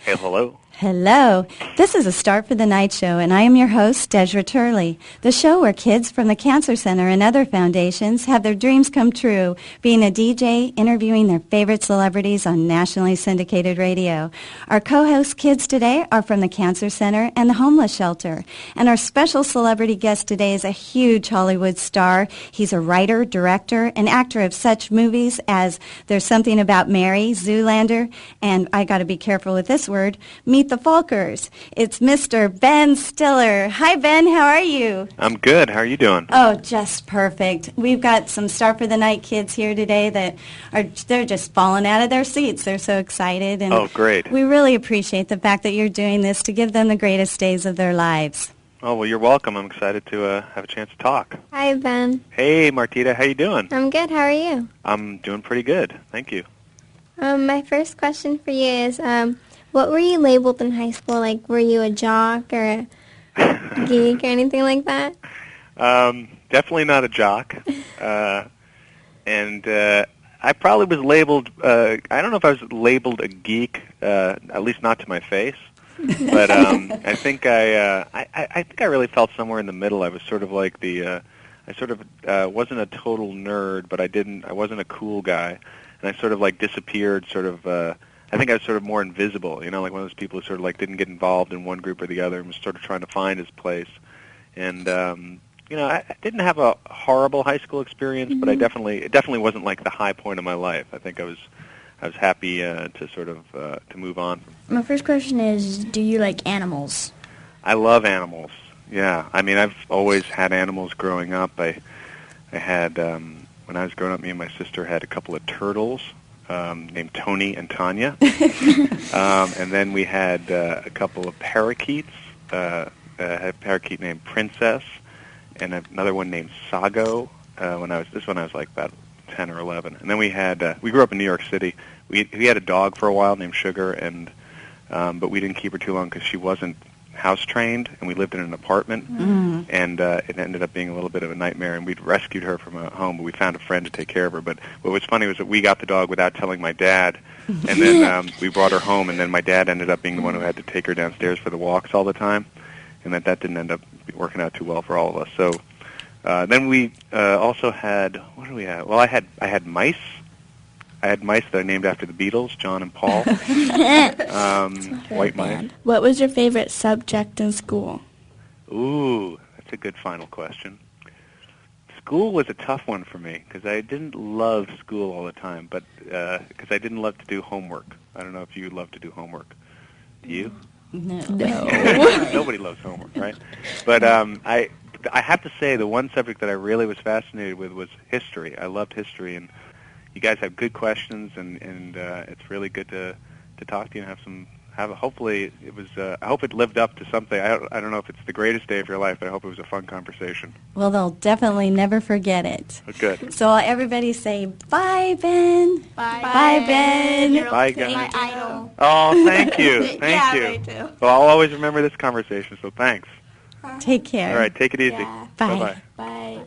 Hey, hello. Hello. This is A Start for the Night Show, and I am your host, Desra Turley, the show where kids from the Cancer Center and other foundations have their dreams come true, being a DJ, interviewing their favorite celebrities on nationally syndicated radio. Our co-host kids today are from the Cancer Center and the Homeless Shelter, and our special celebrity guest today is a huge Hollywood star. He's a writer, director, and actor of such movies as There's Something About Mary, Zoolander, and I got to be careful with this word, Meet the Falkers. It's Mr. Ben Stiller. Hi, Ben. How are you? I'm good. How are you doing? Oh, just perfect. We've got some Start for the Night kids here today that they're just falling out of their seats. They're so excited. And oh, great. We really appreciate the fact that you're doing this to give them the greatest days of their lives. Oh, well, you're welcome. I'm excited to have a chance to talk. Hi, Ben. Hey, Martita. How you doing? I'm good. How are you? I'm doing pretty good. Thank you. My first question for you is, what were you labeled in high school? Like, were you a jock or a geek or anything like that? Definitely not a jock. And I probably was labeled, I don't know if I was labeled a geek, at least not to my face. But I think I think I really felt somewhere in the middle. I was sort of like I sort of wasn't a total nerd, but I wasn't a cool guy. And I sort of like disappeared, I think I was sort of more invisible, you know, like one of those people who sort of like didn't get involved in one group or the other and was sort of trying to find his place. And, you know, I didn't have a horrible high school experience, but it definitely wasn't like the high point of my life. I think I was happy to sort of to move on. My first question is, do you like animals? I love animals, yeah. I mean, I've always had animals growing up. I had, when I was growing up, me and my sister had a couple of turtles. Named Tony and Tanya. And then we had a couple of parakeets. I had a parakeet named Princess and another one named Sago when I was like about 10 or 11. And then we grew up in New York City. We had a dog for a while named Sugar, and but we didn't keep her too long because she wasn't house trained, and we lived in an apartment, and it ended up being a little bit of a nightmare, and we'd rescued her from a home, but we found a friend to take care of her. But what was funny was that we got the dog without telling my dad, and then we brought her home, and then my dad ended up being the one who had to take her downstairs for the walks all the time, and that didn't end up working out too well for all of us. So then we also had, what did we have? Well, I had mice. I had mice that I named after the Beatles, John and Paul. White mice. What was your favorite subject in school? Ooh, that's a good final question. School was a tough one for me because I didn't love school all the time, but because I didn't love to do homework. I don't know if you love to do homework. Do you? No. Nobody loves homework, right? But I have to say the one subject that I really was fascinated with was history. I loved history, and you guys have good questions, and it's really good to talk to you and hopefully it was I hope it lived up to something. I don't know if it's the greatest day of your life, but I hope it was a fun conversation. Well, they'll definitely never forget it. Oh, good. So everybody say bye, Ben. Bye. Bye, Ben. Bye, guys. My idol. Oh, thank you. Thank you. Me too. Well, I'll always remember this conversation, so thanks. Take care. All right, take it easy. Yeah. Bye. Bye-bye. Bye.